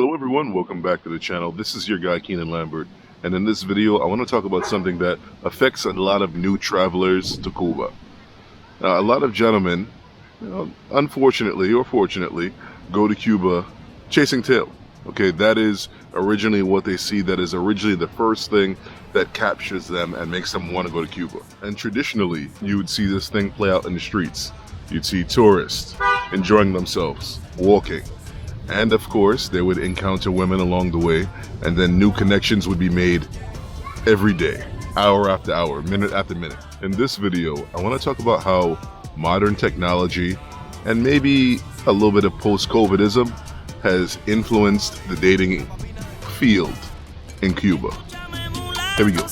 Hello everyone, welcome back to the channel. This is your guy Keenan Lambert, and in this video I want to talk about something that affects a lot of new travelers to Cuba. A lot of gentlemen, unfortunately or fortunately, go to Cuba chasing tail. Okay, that is originally what they see. That is originally the first thing that captures them and makes them want to go to Cuba. And traditionally, you would see this thing play out in the streets. You'd see tourists enjoying themselves, walking. And of course, they would encounter women along the way, and then new connections would be made every day, hour after hour, minute after minute. In this video, I want to talk about how modern technology and maybe a little bit of post-COVIDism has influenced the dating field in Cuba. Here we go.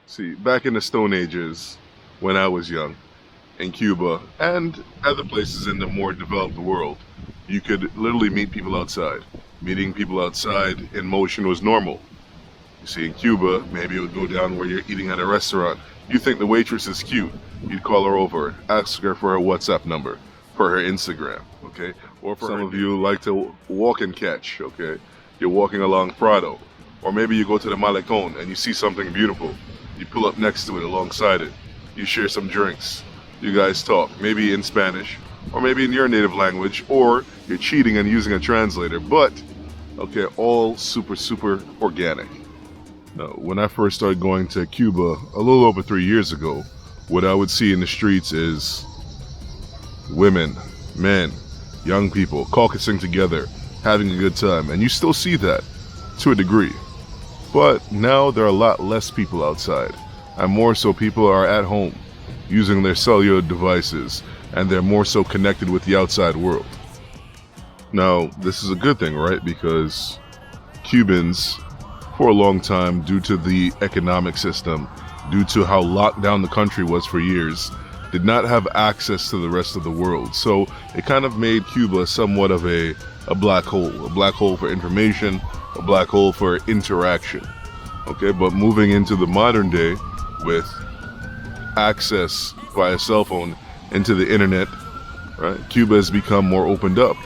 See, back in the Stone Ages, when I was young, in Cuba and other places in the more developed world, you could literally meet people outside. Meeting people outside in motion was normal. You see, in Cuba, maybe it would go down where you're eating at a restaurant. You think the waitress is cute. You'd call her over, ask her for her WhatsApp number, for her Instagram, okay? Or for some of you like to walk and catch, okay? You're walking along Prado. Or maybe you go to the Malecon and you see something beautiful. You pull up next to it, alongside it. You share some drinks. You guys talk, maybe in Spanish, or maybe in your native language, or you're cheating and using a translator. But, okay, all super organic. Now, when I first started going to Cuba a little over 3 years ago, what I would see in the streets is women, men, young people, caucusing together, having a good time. And you still see that, to a degree. But now there are a lot less people outside, and more so people are at home using their cellular devices, and they're more so connected with the outside world. Now, this is a good thing, right? Because Cubans, for a long time, due to the economic system, due to how locked down the country was for years, did not have access to the rest of the world. So it kind of made Cuba somewhat of a black hole for information, a black hole for interaction. Okay, but moving into the modern day with access via cell phone into the internet, right? Cuba has become more opened up.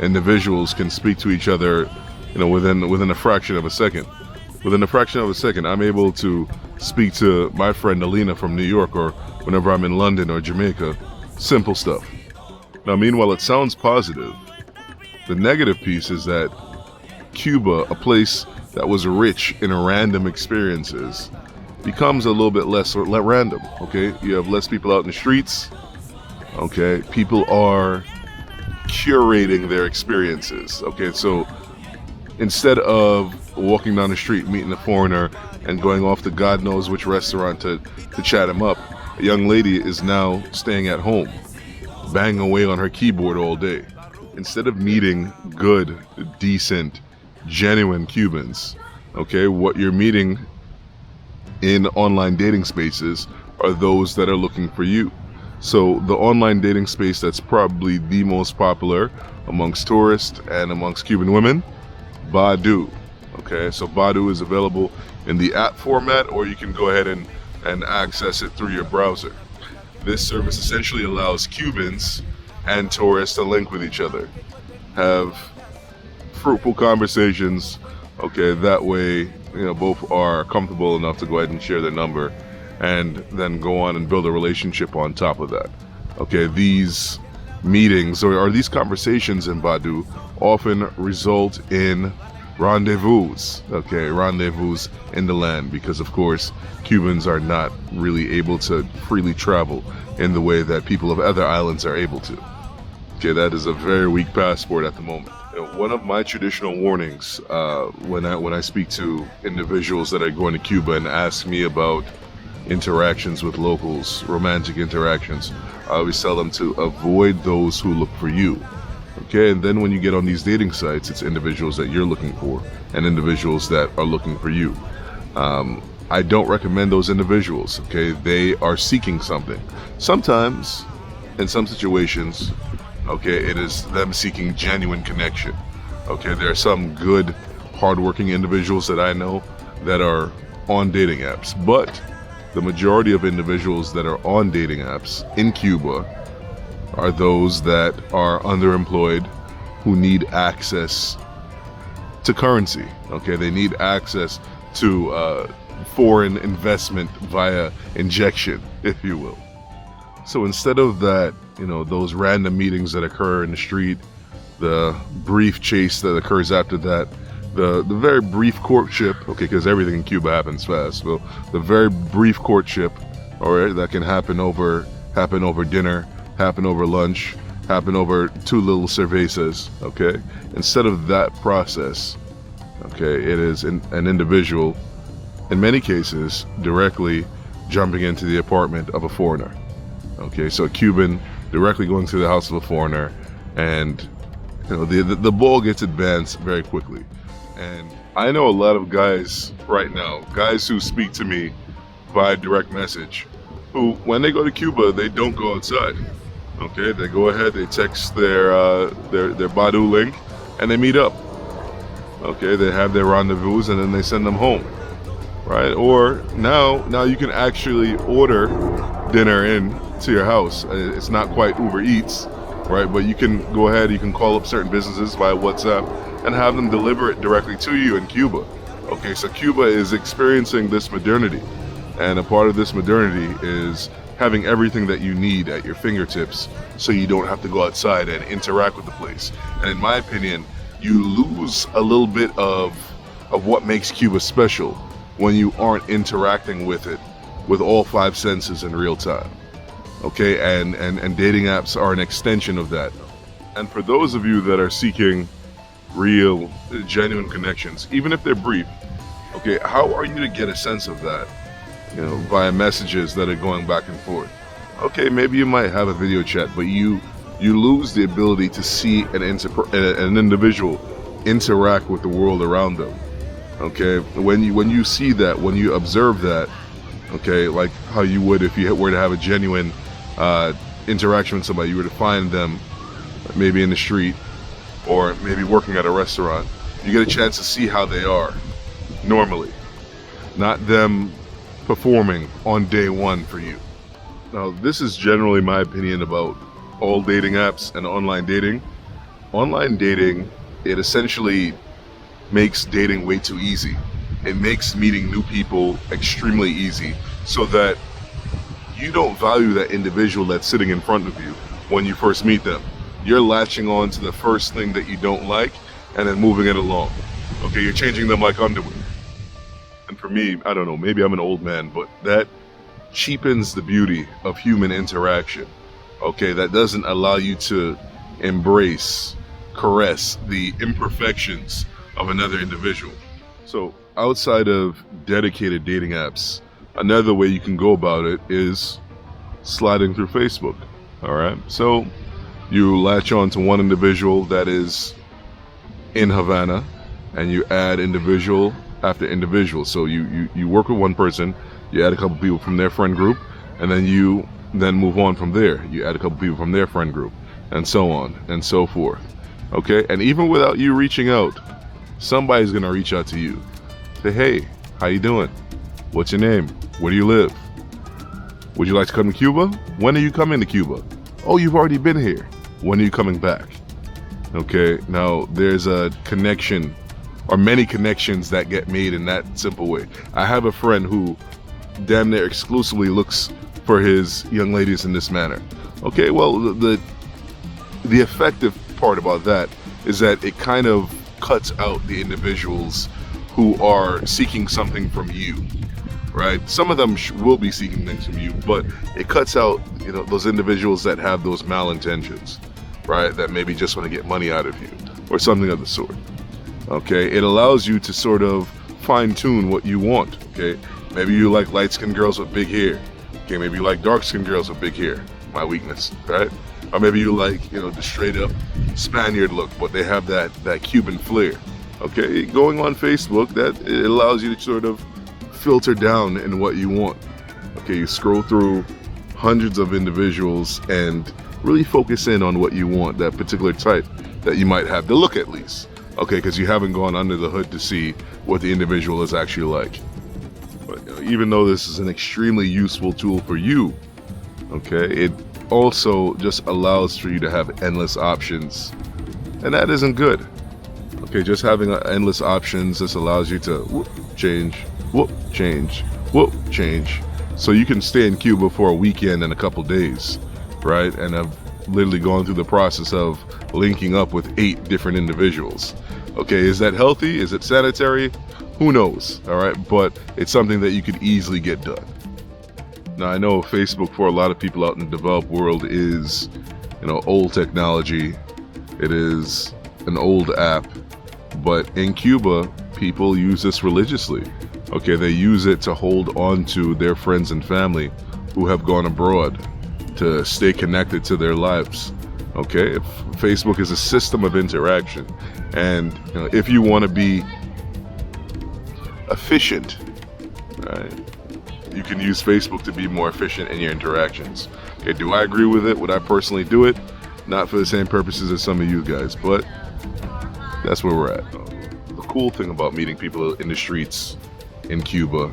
Individuals can speak to each other, within a fraction of a second. Within a fraction of a second, I'm able to speak to my friend Alina from New York, or whenever I'm in London or Jamaica. Simple stuff. Now, meanwhile, it sounds positive. The negative piece is that Cuba, a place that was rich in random experiences, becomes a little bit less random, okay? You have less people out in the streets, okay? People are curating their experiences, okay? So instead of walking down the street, meeting a foreigner, and going off to God knows which restaurant to chat him up, a young lady is now staying at home, banging away on her keyboard all day. Instead of meeting good, decent, genuine Cubans, okay, what you're meeting in online dating spaces are those that are looking for you. So the online dating space that's probably the most popular amongst tourists and amongst Cuban women, Badoo. Okay, so Badoo is available in the app format, or you can go ahead and access it through your browser. This service essentially allows Cubans and tourists to link with each other, have fruitful conversations. Okay, that way, both are comfortable enough to go ahead and share their number, and then go on and build a relationship on top of that. Okay, these meetings or these conversations in Badoo often result in rendezvous. Okay, rendezvous in the land, because of course Cubans are not really able to freely travel in the way that people of other islands are able to. Okay, that is a very weak passport at the moment. One of my traditional warnings when I speak to individuals that are going to Cuba and ask me about interactions with locals, romantic interactions, I always tell them to avoid those who look for you. Okay, and then when you get on these dating sites, it's individuals that you're looking for and individuals that are looking for you. I don't recommend those individuals. Okay, they are seeking something. Sometimes, in some situations, okay, it is them seeking genuine connection. Okay, there are some good, hardworking individuals that I know that are on dating apps, but the majority of individuals that are on dating apps in Cuba are those that are underemployed, who need access to currency. Okay, they need access to foreign investment via injection, if you will. So instead of that, those random meetings that occur in the street, the brief chase that occurs after that, the very brief courtship, okay, because everything in Cuba happens fast. So the very brief courtship, all right, that can happen over dinner, happen over lunch, happen over 2 little cervezas, okay? Instead of that process, okay, it is an individual, in many cases, directly jumping into the apartment of a foreigner. Okay, so a Cuban directly going to the house of a foreigner, and the ball gets advanced very quickly. And I know a lot of guys right now, guys who speak to me by direct message, who, when they go to Cuba, they don't go outside. Okay, they go ahead, they text their Badoo link, and they meet up. Okay, they have their rendezvous, and then they send them home. Right? Or now you can actually order dinner in to your house. It's not quite Uber Eats, right? But you can go ahead, you can call up certain businesses via WhatsApp and have them deliver it directly to you in Cuba. Okay, so Cuba is experiencing this modernity, and a part of this modernity is having everything that you need at your fingertips, so you don't have to go outside and interact with the place. And in my opinion, you lose a little bit of what makes Cuba special when you aren't interacting with it with all 5 senses in real time. Okay, and dating apps are an extension of that. And for those of you that are seeking real, genuine connections, even if they're brief, okay, how are you to get a sense of that? Via messages that are going back and forth. Okay, maybe you might have a video chat, but you lose the ability to see an individual interact with the world around them. Okay, when you see that, when you observe that, okay, like how you would if you were to have a genuine interaction with somebody, you were to find them maybe in the street or maybe working at a restaurant, you get a chance to see how they are normally, not them performing on day one for you. Now, this is generally my opinion about all dating apps and online dating. Online dating, it essentially makes dating way too easy. It makes meeting new people extremely easy, so that you don't value that individual that's sitting in front of you when you first meet them. You're latching on to the first thing that you don't like and then moving it along. Okay, you're changing them like underwear. And for me, I don't know, maybe I'm an old man, but that cheapens the beauty of human interaction. Okay, that doesn't allow you to embrace, caress the imperfections of another individual. So outside of dedicated dating apps, another way you can go about it is sliding through Facebook. All right, so you latch on to one individual that is in Havana, and you add individual after individual. So you work with one person, you add a couple people from their friend group, and then you move on from there. You add a couple people from their friend group, and so on and so forth. Okay, and even without you reaching out, somebody's gonna reach out to you. Say, hey, how you doing? What's your name? Where do you live? Would you like to come to Cuba? When are you coming to Cuba? Oh, you've already been here. When are you coming back? Okay, now there's a connection, or many connections that get made in that simple way. I have a friend who damn near exclusively looks for his young ladies in this manner. Okay, well, the effective part about that is that it kind of cuts out the individuals who are seeking something from you, right? Some of them will be seeking things from you, but it cuts out, those individuals that have those malintentions, right? That maybe just want to get money out of you or something of the sort. Okay, it allows you to sort of fine-tune what you want. Okay, maybe you like light-skinned girls with big hair. Okay, maybe you like dark-skinned girls with big hair. My weakness, right? Or maybe you like, the straight-up Spaniard look, but they have that Cuban flair. Okay, going on Facebook, that it allows you to sort of filter down in what you want. Okay, you scroll through hundreds of individuals and really focus in on what you want, that particular type that you might have to look at least. Okay, because you haven't gone under the hood to see what the individual is actually like. But even though this is an extremely useful tool for you, okay, it also just allows for you to have endless options, and that isn't good. Okay, just having endless options just allows you to whoop, change, whoop, change, whoop, change. So you can stay in Cuba for a weekend and a couple days, right? And I've literally gone through the process of linking up with 8 different individuals. Okay, is that healthy? Is it sanitary? Who knows, all right? But it's something that you could easily get done. Now, I know Facebook for a lot of people out in the developed world is, old technology. It is an old app. But in Cuba, people use this religiously. Okay, they use it to hold on to their friends and family who have gone abroad, to stay connected to their lives. Okay, Facebook is a system of interaction, and if you want to be efficient, right, you can use Facebook to be more efficient in your interactions. Okay, do I agree with it? Would I personally do it? Not for the same purposes as some of you guys, but that's where we're at. The cool thing about meeting people in the streets in Cuba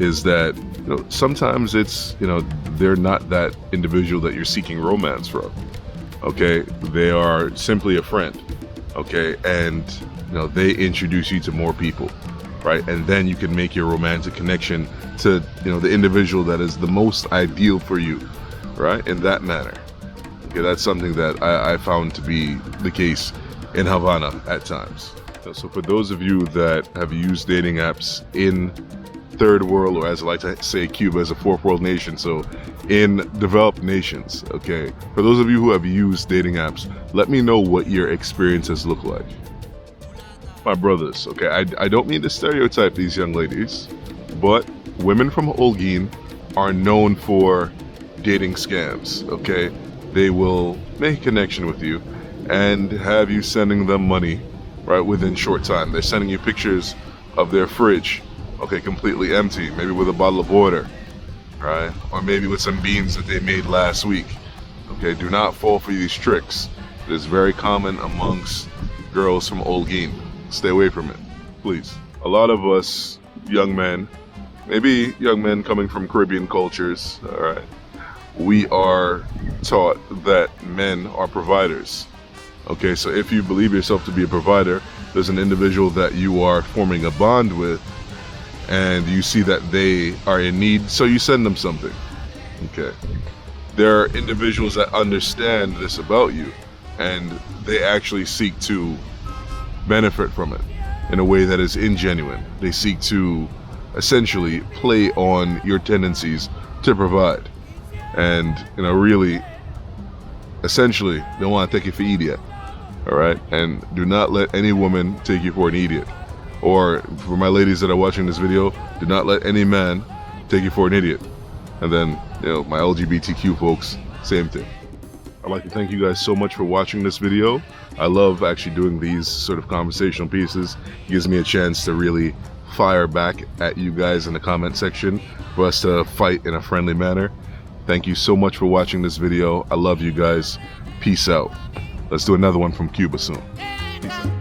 is that sometimes it's they're not that individual that you're seeking romance from. Okay, they are simply a friend. Okay, and they introduce you to more people, right? And then you can make your romantic connection to the individual that is the most ideal for you, right? In that manner. Okay, that's something that I found to be the case in Havana at times. So for those of you that have used dating apps in third world, or as I like to say, Cuba is a fourth world nation, so in developed nations, okay, for those of you who have used dating apps, let me know what your experiences look like. My brothers, okay, I don't mean to stereotype these young ladies, but women from Holguin are known for dating scams, okay? They will make a connection with you and have you sending them money, right, within short time. They're sending you pictures of their fridge, okay, completely empty, maybe with a bottle of water, right, or maybe with some beans that they made last week. Okay, do not fall for these tricks. It is very common amongst girls from Holguin. Stay away from it, please. A lot of us young men, maybe young men coming from Caribbean cultures, all right, we are taught that men are providers. Okay, so if you believe yourself to be a provider, there's an individual that you are forming a bond with, and you see that they are in need, so you send them something. Okay, there are individuals that understand this about you, and they actually seek to benefit from it in a way that is ingenuine. They seek to essentially play on your tendencies to provide, and really, essentially, they want to take you for idiot. All right, and do not let any woman take you for an idiot. Or for my ladies that are watching this video, do not let any man take you for an idiot. And then, my LGBTQ folks, same thing. I'd like to thank you guys so much for watching this video. I love actually doing these sort of conversational pieces. It gives me a chance to really fire back at you guys in the comment section for us to fight in a friendly manner. Thank you so much for watching this video. I love you guys. Peace out. Let's do another one from Cuba soon. Peace out.